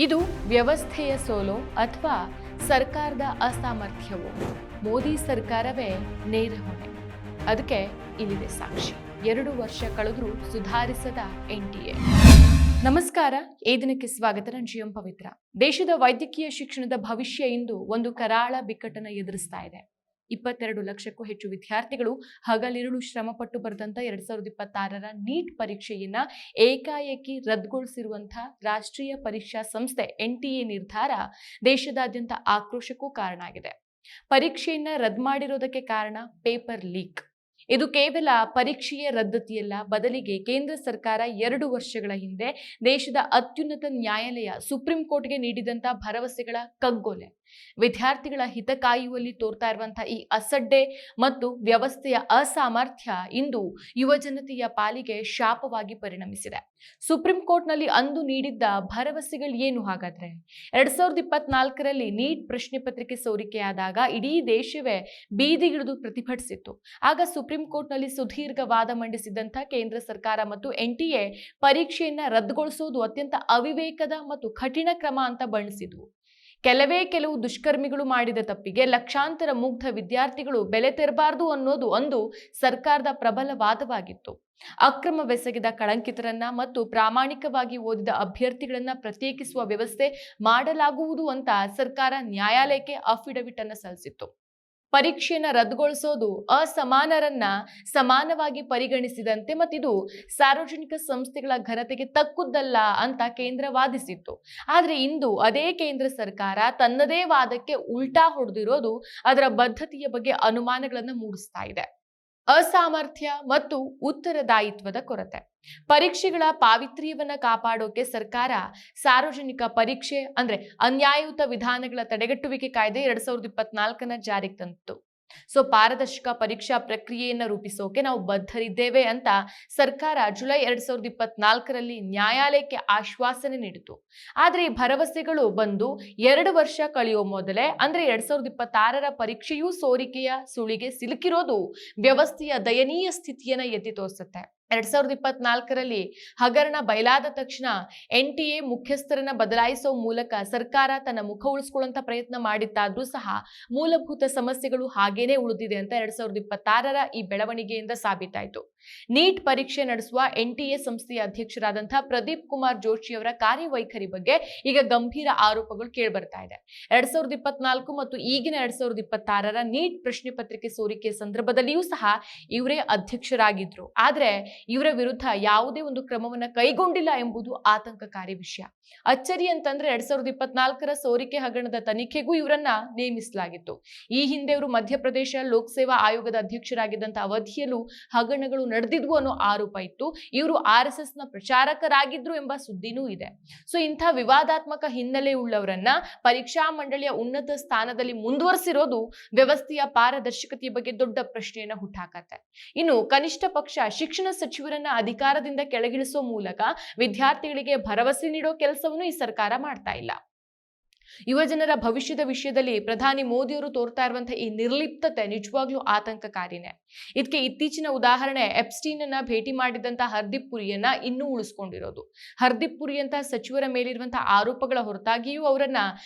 ಇದು ವ್ಯವಸ್ಥೆಯ ಸೋಲೋ ಅಥವಾ ಸರ್ಕಾರದ ಅಸಾಮರ್ಥ್ಯವೋ? ಮೋದಿ ಸರ್ಕಾರವೇ ನೇರ ಹೊಣೆ. ಅದಕ್ಕೆ ಇಲ್ಲಿದೆ ಸಾಕ್ಷಿ. 2 ವರ್ಷ ಕಳೆದರೂ ಸುಧಾರಿಸದ NTA. ನಮಸ್ಕಾರ, ಈ ದಿನಕ್ಕೆ ಸ್ವಾಗತ. ನಾನು GM ಪವಿತ್ರ. ದೇಶದ ವೈದ್ಯಕೀಯ ಶಿಕ್ಷಣದ ಭವಿಷ್ಯ ಇಂದು ಒಂದು ಕರಾಳ ಬಿಕ್ಕಟ್ಟನ್ನು ಎದುರಿಸ್ತಾ ಇದೆ. 22 ಲಕ್ಷಕ್ಕೂ ಹೆಚ್ಚು ವಿದ್ಯಾರ್ಥಿಗಳು ಹಗಲಿರುಳು ಶ್ರಮಪಟ್ಟು ಬರೆದಂತ 2026ರ ನೀಟ್ ಪರೀಕ್ಷೆಯನ್ನ ಏಕಾಏಕಿ ರದ್ದುಗೊಳಿಸಿರುವಂತಹ ರಾಷ್ಟ್ರೀಯ ಪರೀಕ್ಷಾ ಸಂಸ್ಥೆ NTA ನಿರ್ಧಾರ ದೇಶದಾದ್ಯಂತ ಆಕ್ರೋಶಕ್ಕೂ ಕಾರಣ ಆಗಿದೆ. ಪರೀಕ್ಷೆಯನ್ನ ರದ್ದು ಮಾಡಿರೋದಕ್ಕೆ ಕಾರಣ ಪೇಪರ್ ಲೀಕ್. ಇದು ಕೇವಲ ಪರೀಕ್ಷೆಯ ರದ್ದತಿಯಲ್ಲ, ಬದಲಿಗೆ ಕೇಂದ್ರ ಸರ್ಕಾರ 2 ವರ್ಷಗಳ ಹಿಂದೆ ದೇಶದ ಅತ್ಯುನ್ನತ ನ್ಯಾಯಾಲಯ ಸುಪ್ರೀಂ ಕೋರ್ಟ್ಗೆ ನೀಡಿದಂತ ಭರವಸೆಗಳ ಕಗ್ಗೊಲೆ. ವಿದ್ಯಾರ್ಥಿಗಳ ಹಿತ ಕಾಯುವಲ್ಲಿ ತೋರ್ತಾ ಇರುವಂತಹ ಈ ಅಸಡ್ಡೆ ಮತ್ತು ವ್ಯವಸ್ಥೆಯ ಅಸಾಮರ್ಥ್ಯ ಇಂದು ಯುವ ಜನತೆಯ ಪಾಲಿಗೆ ಶಾಪವಾಗಿ ಪರಿಣಮಿಸಿದೆ. ಸುಪ್ರೀಂ ಕೋರ್ಟ್ನಲ್ಲಿ ಅಂದು ನೀಡಿದ್ದ ಭರವಸೆಗಳು ಏನು ಹಾಗಾದ್ರೆ? 2024ರಲ್ಲಿ ನೀಟ್ ಪ್ರಶ್ನೆ ಪತ್ರಿಕೆ ಸೋರಿಕೆಯಾದಾಗ ಇಡೀ ದೇಶವೇ ಬೀದಿಗಿಳಿದು ಪ್ರತಿಭಟಿಸಿತ್ತು. ಆಗ ಸುಪ್ರೀಂ ಕೋರ್ಟ್ನಲ್ಲಿ ಸುದೀರ್ಘ ವಾದ ಮಂಡಿಸಿದಂಥ ಕೇಂದ್ರ ಸರ್ಕಾರ ಮತ್ತು NTA ಪರೀಕ್ಷೆಯನ್ನ ರದ್ದುಗೊಳಿಸೋದು ಅತ್ಯಂತ ಅವಿವೇಕದ ಮತ್ತು ಕಠಿಣ ಕ್ರಮ ಅಂತ ಬಣ್ಣಿಸಿದ್ವು. ಕೆಲವು ದುಷ್ಕರ್ಮಿಗಳು ಮಾಡಿದ ತಪ್ಪಿಗೆ ಲಕ್ಷಾಂತರ ಮುಗ್ಧ ವಿದ್ಯಾರ್ಥಿಗಳು ಬೆಲೆ ತೆರಬಾರದು ಅನ್ನೋದು ಅಂದು ಸರ್ಕಾರದ ಪ್ರಬಲ ವಾದವಾಗಿತ್ತು. ಅಕ್ರಮವೆಸಗಿದ ಕಳಂಕಿತರನ್ನ ಮತ್ತು ಪ್ರಾಮಾಣಿಕವಾಗಿ ಓದಿದ ಅಭ್ಯರ್ಥಿಗಳನ್ನ ಪ್ರತ್ಯೇಕಿಸುವ ವ್ಯವಸ್ಥೆ ಮಾಡಲಾಗುವುದು ಅಂತ ಸರ್ಕಾರ ನ್ಯಾಯಾಲಯಕ್ಕೆ ಅಫಿಡವಿಟ್ ಅನ್ನು ಸಲ್ಲಿಸಿತ್ತು. ಪರೀಕ್ಷೆಯನ್ನ ರದ್ದುಗೊಳಿಸೋದು ಅಸಮಾನರನ್ನ ಸಮಾನವಾಗಿ ಪರಿಗಣಿಸಿದಂತೆ ಮತ್ತಿದು ಸಾರ್ವಜನಿಕ ಸಂಸ್ಥೆಗಳ ಘನತೆಗೆ ತಕ್ಕುದಲ್ಲ ಅಂತ ಕೇಂದ್ರ ವಾದಿಸಿತ್ತು. ಆದ್ರೆ ಇಂದು ಅದೇ ಕೇಂದ್ರ ಸರ್ಕಾರ ತನ್ನದೇ ವಾದಕ್ಕೆ ಉಲ್ಟಾ ಹೊಡೆದಿರೋದು ಅದರ ಬದ್ಧತೆಯ ಬಗ್ಗೆ ಅನುಮಾನಗಳನ್ನು ಮೂಡಿಸ್ತಾ ಇದೆ. ಅಸಾಮರ್ಥ್ಯ ಮತ್ತು ಉತ್ತರದಾಯಿತ್ವದ ಕೊರತೆ. ಪರೀಕ್ಷೆಗಳ ಪಾವಿತ್ರ್ಯವನ್ನ ಕಾಪಾಡೋಕೆ ಸರ್ಕಾರ ಸಾರ್ವಜನಿಕ ಪರೀಕ್ಷೆ ಅಂದ್ರೆ ಅನ್ಯಾಯಯುತ ವಿಧಾನಗಳ ತಡೆಗಟ್ಟುವಿಕೆ ಕಾಯ್ದೆ 2024ನ ಜಾರಿಗೆ ತಂದಿತ್ತು. ಪಾರದರ್ಶಕ ಪರೀಕ್ಷಾ ಪ್ರಕ್ರಿಯೆಯನ್ನು ರೂಪಿಸೋಕೆ ನಾವು ಬದ್ಧರಿದ್ದೇವೆ ಅಂತ ಸರ್ಕಾರ ಜುಲೈ 2024ರಲ್ಲಿ ನ್ಯಾಯಾಲಯಕ್ಕೆ ಆಶ್ವಾಸನೆ ನೀಡಿತು. ಆದ್ರೆ ಈ ಭರವಸೆಗಳು ಬಂದು 2 ವರ್ಷ ಕಳೆಯೋ ಮೊದಲೇ ಅಂದ್ರೆ 2026ರ ಪರೀಕ್ಷೆಯೂ ಸೋರಿಕೆಯ ಸುಳಿಗೆ ಸಿಲುಕಿರೋದು ವ್ಯವಸ್ಥೆಯ ದಯನೀಯ ಸ್ಥಿತಿಯನ್ನ ಎತ್ತಿ ತೋರಿಸುತ್ತೆ. 2024ರಲ್ಲಿ ಹಗರಣ ಬಯಲಾದ ತಕ್ಷಣ NTA ಮುಖ್ಯಸ್ಥರನ್ನ ಬದಲಾಯಿಸೋ ಮೂಲಕ ಸರ್ಕಾರ ತನ್ನ ಮುಖ ಉಳಿಸ್ಕೊಳ್ಳುವಂತ ಪ್ರಯತ್ನ ಮಾಡಿದ್ದಾದ್ರೂ ಸಹ ಮೂಲಭೂತ ಸಮಸ್ಯೆಗಳು ಹಾಗೇನೆ ಉಳಿದಿದೆ ಅಂತ 2026ರ ಈ ಬೆಳವಣಿಗೆಯಿಂದ ಸಾಬೀತಾಯಿತು. ನೀಟ್ ಪರೀಕ್ಷೆ ನಡೆಸುವ NTA ಸಂಸ್ಥೆಯ ಅಧ್ಯಕ್ಷರಾದಂತಹ ಪ್ರದೀಪ್ ಕುಮಾರ್ ಜೋಶಿ ಅವರ ಕಾರ್ಯವೈಖರಿ ಬಗ್ಗೆ ಈಗ ಗಂಭೀರ ಆರೋಪಗಳು ಕೇಳಿಬರ್ತಾ ಇದೆ. 2024 ಮತ್ತು ಈಗಿನ 2026ರ ನೀಟ್ ಪ್ರಶ್ನೆ ಪತ್ರಿಕೆ ಸೋರಿಕೆ ಸಂದರ್ಭದಲ್ಲಿಯೂ ಸಹ ಇವರೇ ಅಧ್ಯಕ್ಷರಾಗಿದ್ರು. ಆದ್ರೆ ಇವರ ವಿರುದ್ಧ ಯಾವುದೇ ಒಂದು ಕ್ರಮವನ್ನ ಕೈಗೊಂಡಿಲ್ಲ ಎಂಬುದು ಆತಂಕಕಾರಿ ವಿಷಯ. ಅಚ್ಚರಿ ಅಂತಂದ್ರೆ 2024ರ ಸೋರಿಕೆ ಹಗರಣದ ತನಿಖೆಗೂ ಇವರನ್ನ ನೇಮಿಸಲಾಗಿತ್ತು. ಈ ಹಿಂದೆ ಇವರು ಮಧ್ಯಪ್ರದೇಶ ಲೋಕಸೇವಾ ಆಯೋಗದ ಅಧ್ಯಕ್ಷರಾಗಿದ್ದಂತ ಅವಧಿಯಲ್ಲೂ ಹಗರಣಗಳು ನಡೆದಿದ್ವು ಅನ್ನೋ ಆರೋಪ ಇತ್ತು. ಇವರು RSS ನ ಪ್ರಚಾರಕರಾಗಿದ್ರು ಎಂಬ ಸುದ್ದಿನೂ ಇದೆ. ಇಂಥ ವಿವಾದಾತ್ಮಕ ಹಿನ್ನೆಲೆ ಉಳ್ಳವರನ್ನ ಪರೀಕ್ಷಾ ಮಂಡಳಿಯ ಉನ್ನತ ಸ್ಥಾನದಲ್ಲಿ ಮುಂದುವರಿಸಿರೋದು ವ್ಯವಸ್ಥೆಯ ಪಾರದರ್ಶಕತೆಯ ಬಗ್ಗೆ ದೊಡ್ಡ ಪ್ರಶ್ನೆಯನ್ನ ಹುಟ್ಟಾಕತ್ತೆ. ಇನ್ನು ಕನಿಷ್ಠ ಪಕ್ಷ ಶಿಕ್ಷಣ ಸಚಿವರನ್ನ ಅಧಿಕಾರದಿಂದ ಕೆಳಗಿಳಿಸುವ ಮೂಲಕ ವಿದ್ಯಾರ್ಥಿಗಳಿಗೆ ಭರವಸೆ ನೀಡೋ ಕೆಲಸವನ್ನು ಈ ಸರ್ಕಾರ ಮಾಡ್ತಾ ಇಲ್ಲ. ಯುವಜನರ ಭವಿಷ್ಯದ ವಿಷಯದಲ್ಲಿ ಪ್ರಧಾನಿ ಮೋದಿಯವರು ತೋರ್ತಾ ಇರುವಂತಹ ಈ ನಿರ್ಲಿಪ್ತತೆ ನಿಜವಾಗ್ಲೂ ಆತಂಕಕಾರಿನೇ. ಇದಕ್ಕೆ ಇತ್ತೀಚಿನ ಉದಾಹರಣೆ ಎಪ್ಸ್ಟೀನ್ ಅನ್ನ ಭೇಟಿ ಮಾಡಿದಂತಹ ಹರ್ದೀಪ್ ಪುರಿಯನ್ನ ಇನ್ನೂ ಉಳಿಸ್ಕೊಂಡಿರೋದು. ಹರ್ದೀಪ್ ಪುರಿ ಅಂತ ಸಚಿವರ ಮೇಲಿರುವಂತಹ ಆರೋಪಗಳ ಹೊರತಾಗಿಯೂ ಅವರನ್ನ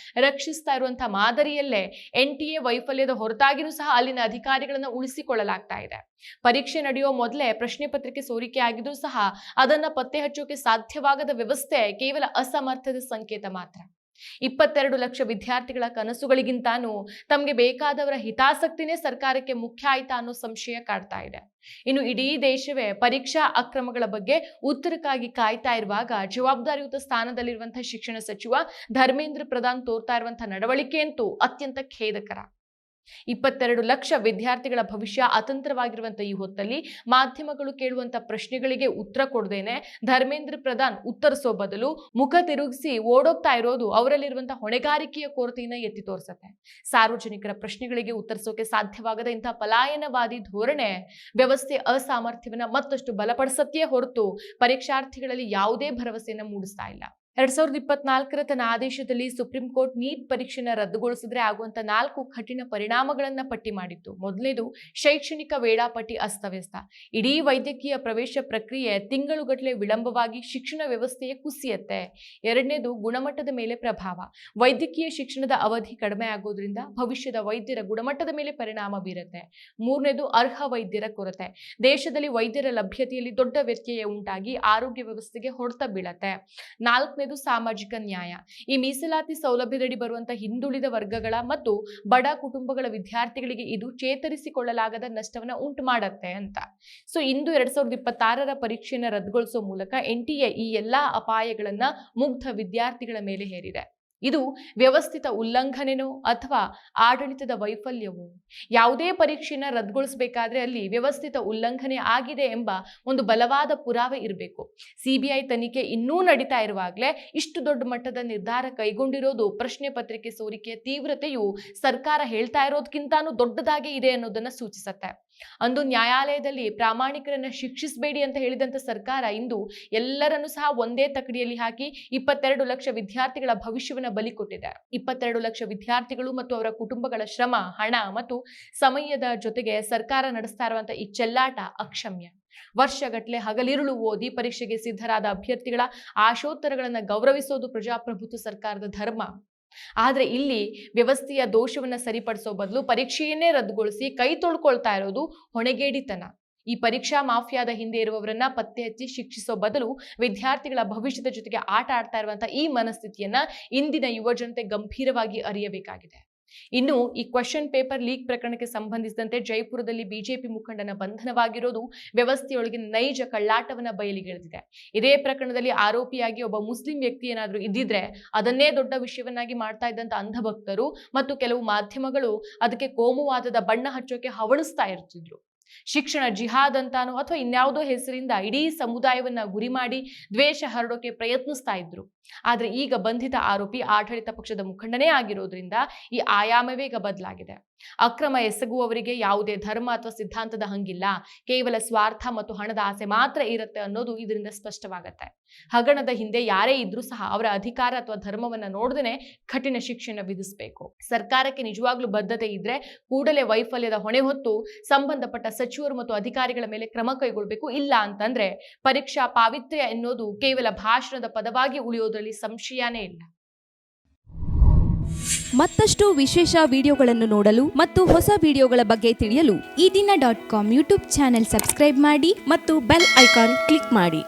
ರಕ್ಷಿಸ್ತಾ ಇರುವಂತಹ ಮಾದರಿಯಲ್ಲೇ NTA ವೈಫಲ್ಯದ ಹೊರತಾಗಿಯೂ ಸಹ ಅಲ್ಲಿನ ಅಧಿಕಾರಿಗಳನ್ನ ಉಳಿಸಿಕೊಳ್ಳಲಾಗ್ತಾ ಇದೆ. ಪರೀಕ್ಷೆ ನಡೆಯುವ ಮೊದಲೇ ಪ್ರಶ್ನೆ ಪತ್ರಿಕೆ ಸೋರಿಕೆ ಆಗಿದ್ರೂ ಸಹ ಅದನ್ನ ಪತ್ತೆ ಹಚ್ಚೋಕೆ ಸಾಧ್ಯವಾಗದ ವ್ಯವಸ್ಥೆ ಕೇವಲ ಅಸಮರ್ಥದ ಸಂಕೇತ ಮಾತ್ರ. 22 ಲಕ್ಷ ವಿದ್ಯಾರ್ಥಿಗಳ ಕನಸುಗಳಿಗಿಂತಾನು ತಮಗೆ ಬೇಕಾದವರ ಹಿತಾಸಕ್ತಿನೇ ಸರ್ಕಾರಕ್ಕೆ ಮುಖ್ಯ ಆಯ್ತಾ ಅನ್ನೋ ಸಂಶಯ ಕಾಡ್ತಾ ಇದೆ. ಇನ್ನು ಇಡೀ ದೇಶವೇ ಪರೀಕ್ಷಾ ಅಕ್ರಮಗಳ ಬಗ್ಗೆ ಉತ್ತರಕ್ಕಾಗಿ ಕಾಯ್ತಾ ಇರುವಾಗ ಜವಾಬ್ದಾರಿಯುತ ಸ್ಥಾನದಲ್ಲಿರುವಂತಹ ಶಿಕ್ಷಣ ಸಚಿವ ಧರ್ಮೇಂದ್ರ ಪ್ರಧಾನ್ ತೋರ್ತಾ ಇರುವಂತಹ ನಡವಳಿಕೆ ಅಂತೂ ಅತ್ಯಂತ ಖೇದಕರ. 22 ಲಕ್ಷ ವಿದ್ಯಾರ್ಥಿಗಳ ಭವಿಷ್ಯ ಅತಂತ್ರವಾಗಿರುವಂತಹ ಈ ಹೊತ್ತಲ್ಲಿ ಮಾಧ್ಯಮಗಳು ಕೇಳುವಂತ ಪ್ರಶ್ನೆಗಳಿಗೆ ಉತ್ತರ ಕೊಡದೇನೆ ಧರ್ಮೇಂದ್ರ ಪ್ರಧಾನ್ ಉತ್ತರಿಸೋ ಬದಲು ಮುಖ ತಿರುಗಿಸಿ ಓಡೋಗ್ತಾ ಇರೋದು ಅವರಲ್ಲಿರುವಂತಹ ಹೊಣೆಗಾರಿಕೆಯ ಕೊರತೆಯನ್ನ ಎತ್ತಿ ತೋರಿಸುತ್ತೆ. ಸಾರ್ವಜನಿಕರ ಪ್ರಶ್ನೆಗಳಿಗೆ ಉತ್ತರಿಸೋಕೆ ಸಾಧ್ಯವಾಗದ ಇಂತಹ ಪಲಾಯನವಾದಿ ಧೋರಣೆ ವ್ಯವಸ್ಥೆ ಅಸಾಮರ್ಥ್ಯವನ್ನ ಮತ್ತಷ್ಟು ಬಲಪಡಿಸತ್ತೆಯೇ ಹೊರತು ಪರೀಕ್ಷಾರ್ಥಿಗಳಲ್ಲಿ ಯಾವುದೇ ಭರವಸೆಯನ್ನ ಮೂಡಿಸ್ತಾ ಇಲ್ಲ. 2024 ತನ್ನ ಆದೇಶದಲ್ಲಿ ಸುಪ್ರೀಂ ಕೋರ್ಟ್ ನೀಟ್ ಪರೀಕ್ಷೆನ ರದ್ದುಗೊಳಿಸಿದ್ರೆ ಆಗುವಂತ 4 ಕಠಿಣ ಪರಿಣಾಮಗಳನ್ನ ಪಟ್ಟಿ ಮಾಡಿತ್ತು. ಮೊದಲನೇದು, ಶೈಕ್ಷಣಿಕ ವೇಳಾಪಟ್ಟಿ ಅಸ್ತವ್ಯಸ್ತ. ಇಡೀ ವೈದ್ಯಕೀಯ ಪ್ರವೇಶ ಪ್ರಕ್ರಿಯೆ ತಿಂಗಳುಗಟ್ಟಲೆ ವಿಳಂಬವಾಗಿ ಶಿಕ್ಷಣ ವ್ಯವಸ್ಥೆಯೇ ಕುಸಿಯತ್ತೆ. ಎರಡನೇದು, ಗುಣಮಟ್ಟದ ಮೇಲೆ ಪ್ರಭಾವ. ವೈದ್ಯಕೀಯ ಶಿಕ್ಷಣದ ಅವಧಿ ಕಡಿಮೆ ಆಗೋದ್ರಿಂದ ಭವಿಷ್ಯದ ವೈದ್ಯರ ಗುಣಮಟ್ಟದ ಮೇಲೆ ಪರಿಣಾಮ ಬೀರುತ್ತೆ. ಮೂರನೇದು, ಅರ್ಹ ವೈದ್ಯರ ಕೊರತೆ. ದೇಶದಲ್ಲಿ ವೈದ್ಯರ ಲಭ್ಯತೆಯಲ್ಲಿ ದೊಡ್ಡ ವ್ಯತ್ಯಯ ಉಂಟಾಗಿ ಆರೋಗ್ಯ ವ್ಯವಸ್ಥೆಗೆ ಹೊಡೆತ ಬೀಳತ್ತೆ. ನಾಲ್ಕನೇದು, ಸಾಮಾಜಿಕ ನ್ಯಾಯ. ಈ ಮೀಸಲಾತಿ ಸೌಲಭ್ಯದಡಿ ಬರುವಂತಹ ಹಿಂದುಳಿದ ವರ್ಗಗಳ ಮತ್ತು ಬಡ ಕುಟುಂಬಗಳ ವಿದ್ಯಾರ್ಥಿಗಳಿಗೆ ಇದು ಚೇತರಿಸಿಕೊಳ್ಳಲಾಗದ ನಷ್ಟವನ್ನ ಉಂಟು ಮಾಡತ್ತೆ ಅಂತ. ಸೊ ಇಂದು 2026 ಪರೀಕ್ಷೆಯನ್ನು ರದ್ದುಗೊಳಿಸುವ ಮೂಲಕ NTA ಈ ಎಲ್ಲಾ ಅಪಾಯಗಳನ್ನ ಮುಗ್ಧ ವಿದ್ಯಾರ್ಥಿಗಳ ಮೇಲೆ ಹೇರಿದೆ. ಇದು ವ್ಯವಸ್ಥಿತ ಉಲ್ಲಂಘನೆನೋ ಅಥವಾ ಆಡಳಿತದ ವೈಫಲ್ಯವೋ? ಯಾವುದೇ ಪರೀಕ್ಷೆನ ರದ್ದುಗೊಳಿಸಬೇಕಾದ್ರೆ ಅಲ್ಲಿ ವ್ಯವಸ್ಥಿತ ಉಲ್ಲಂಘನೆ ಆಗಿದೆ ಎಂಬ ಒಂದು ಬಲವಾದ ಪುರಾವೆ ಇರಬೇಕು. CBI ತನಿಖೆ ಇನ್ನೂ ನಡೀತಾ ಇರುವಾಗಲೇ ಇಷ್ಟು ದೊಡ್ಡ ಮಟ್ಟದ ನಿರ್ಧಾರ ಕೈಗೊಂಡಿರೋದು ಪ್ರಶ್ನೆ ಪತ್ರಿಕೆ ಸೋರಿಕೆಯ ತೀವ್ರತೆಯು ಸರ್ಕಾರ ಹೇಳ್ತಾ ಇರೋದಕ್ಕಿಂತಾನೂ ದೊಡ್ಡದಾಗಿ ಇದೆ ಅನ್ನೋದನ್ನ ಸೂಚಿಸುತ್ತೆ. ಅಂದು ನ್ಯಾಯಾಲಯದಲ್ಲಿ ಪ್ರಾಮಾಣಿಕರನ್ನ ಶಿಕ್ಷಿಸಬೇಡಿ ಅಂತ ಹೇಳಿದಂತ ಸರ್ಕಾರ ಇಂದು ಎಲ್ಲರನ್ನೂ ಸಹ ಒಂದೇ ತಕಡಿಯಲ್ಲಿ ಹಾಕಿ 22 ಲಕ್ಷ ವಿದ್ಯಾರ್ಥಿಗಳ ಭವಿಷ್ಯವನ್ನ ಬಲಿ ಕೊಟ್ಟಿದೆ. 22 ಲಕ್ಷ ವಿದ್ಯಾರ್ಥಿಗಳು ಮತ್ತು ಅವರ ಕುಟುಂಬಗಳ ಶ್ರಮ, ಹಣ ಮತ್ತು ಸಮಯದ ಜೊತೆಗೆ ಸರ್ಕಾರ ನಡೆಸ್ತಾ ಇರುವಂತಹ ಈ ಚೆಲ್ಲಾಟ ಅಕ್ಷಮ್ಯ. ವರ್ಷಗಟ್ಟಲೆ ಹಗಲಿರುಳು ಓದಿ ಪರೀಕ್ಷೆಗೆ ಸಿದ್ಧರಾದ ಅಭ್ಯರ್ಥಿಗಳ ಆಶೋತ್ತರಗಳನ್ನ ಗೌರವಿಸೋದು ಪ್ರಜಾಪ್ರಭುತ್ವ ಸರ್ಕಾರದ ಧರ್ಮ. ಆದ್ರೆ ಇಲ್ಲಿ ವ್ಯವಸ್ಥೆಯ ದೋಷವನ್ನ ಸರಿಪಡಿಸೋ ಬದಲು ಪರೀಕ್ಷೆಯನ್ನೇ ರದ್ದುಗೊಳಿಸಿ ಕೈ ತೊಳ್ಕೊಳ್ತಾ ಇರೋದು ಹೊಣೆಗೇಡಿತನ. ಈ ಪರೀಕ್ಷಾ ಮಾಫಿಯಾದ ಹಿಂದೆ ಇರುವವರನ್ನ ಪತ್ತೆ ಹಚ್ಚಿ ಶಿಕ್ಷಿಸೋ ಬದಲು ವಿದ್ಯಾರ್ಥಿಗಳ ಭವಿಷ್ಯದ ಜೊತೆಗೆ ಆಟ ಆಡ್ತಾ ಇರುವಂತಹ ಈ ಮನಸ್ಥಿತಿಯನ್ನ ಇಂದಿನ ಯುವ ಜನತೆ ಗಂಭೀರವಾಗಿ ಅರಿಯಬೇಕಾಗಿದೆ. ಇನ್ನು ಈ ಕ್ವೆಶ್ಚನ್ ಪೇಪರ್ ಲೀಕ್ ಪ್ರಕರಣಕ್ಕೆ ಸಂಬಂಧಿಸಿದಂತೆ ಜೈಪುರದಲ್ಲಿ ಬಿಜೆಪಿ ಮುಖಂಡನ ಬಂಧನವಾಗಿರೋದು ವ್ಯವಸ್ಥೆಯೊಳಗಿನ ನೈಜ ಕಳ್ಳಾಟವನ್ನ ಬಯಲಿಗೆಳೆದಿದೆ. ಇದೇ ಪ್ರಕರಣದಲ್ಲಿ ಆರೋಪಿಯಾಗಿ ಒಬ್ಬ ಮುಸ್ಲಿಂ ವ್ಯಕ್ತಿ ಏನಾದ್ರೂ ಇದ್ದಿದ್ರೆ ಅದನ್ನೇ ದೊಡ್ಡ ವಿಷಯವನ್ನಾಗಿ ಮಾಡ್ತಾ ಇದ್ದಂತ ಅಂಧಭಕ್ತರು ಮತ್ತು ಕೆಲವು ಮಾಧ್ಯಮಗಳು ಅದಕ್ಕೆ ಕೋಮುವಾದದ ಬಣ್ಣ ಹಚ್ಚೋಕೆ ಹವಣಿಸ್ತಾ ಇರ್ತಿದ್ರು. ಶಿಕ್ಷಣ ಜಿಹಾದ್ ಅಂತಾನೋ ಅಥವಾ ಇನ್ಯಾವುದೋ ಹೆಸರಿಂದ ಇಡೀ ಸಮುದಾಯವನ್ನ ಗುರಿ ಮಾಡಿ ದ್ವೇಷ ಹರಡೋಕೆ ಪ್ರಯತ್ನಿಸ್ತಾ ಇದ್ರು. ಆದ್ರೆ ಈಗ ಬಂಧಿತ ಆರೋಪಿ ಆಡಳಿತ ಪಕ್ಷದ ಮುಖಂಡನೇ ಆಗಿರೋದ್ರಿಂದ ಈ ಆಯಾಮವೇ ಈಗ ಬದಲಾಗಿದೆ. ಅಕ್ರಮ ಎಸಗುವವರಿಗೆ ಯಾವುದೇ ಧರ್ಮ ಅಥವಾ ಸಿದ್ಧಾಂತದ ಹಂಗಿಲ್ಲ, ಕೇವಲ ಸ್ವಾರ್ಥ ಮತ್ತು ಹಣದ ಆಸೆ ಮಾತ್ರ ಇರುತ್ತೆ ಅನ್ನೋದು ಇದರಿಂದ ಸ್ಪಷ್ಟವಾಗತ್ತೆ. ಹಗರಣದ ಹಿಂದೆ ಯಾರೇ ಇದ್ರೂ ಸಹ ಅವರ ಅಧಿಕಾರ ಅಥವಾ ಧರ್ಮವನ್ನ ನೋಡದೇನೆ ಕಠಿಣ ಶಿಕ್ಷೆಯನ್ನು ವಿಧಿಸಬೇಕು. ಸರ್ಕಾರಕ್ಕೆ ನಿಜವಾಗ್ಲೂ ಬದ್ಧತೆ ಇದ್ರೆ ಕೂಡಲೇ ವೈಫಲ್ಯದ ಹೊಣೆ ಹೊತ್ತು ಸಂಬಂಧಪಟ್ಟ ಸಚಿವರು ಮತ್ತು ಅಧಿಕಾರಿಗಳ ಮೇಲೆ ಕ್ರಮ ಕೈಗೊಳ್ಳಬೇಕು. ಇಲ್ಲ ಅಂತಂದ್ರೆ ಪರೀಕ್ಷಾ ಪಾವಿತ್ರ್ಯ ಎನ್ನುವುದು ಕೇವಲ ಭಾಷಣದ ಪದವಾಗಿ ಉಳಿಯೋದ್ರಲ್ಲಿ ಸಂಶಯನೇ ಇಲ್ಲ. ಮತ್ತಷ್ಟು ವಿಶೇಷ ವಿಡಿಯೋಗಳನ್ನು ನೋಡಲು ಮತ್ತು ಹೊಸ ವಿಡಿಯೋಗಳ ಬಗ್ಗೆ ತಿಳಿಯಲು EDina.com ಯೂಟ್ಯೂಬ್ ಚಾನೆಲ್ ಸಬ್ಸ್ಕ್ರೈಬ್ ಮಾಡಿ ಮತ್ತು ಬೆಲ್ ಐಕಾನ್ ಕ್ಲಿಕ್ ಮಾಡಿ.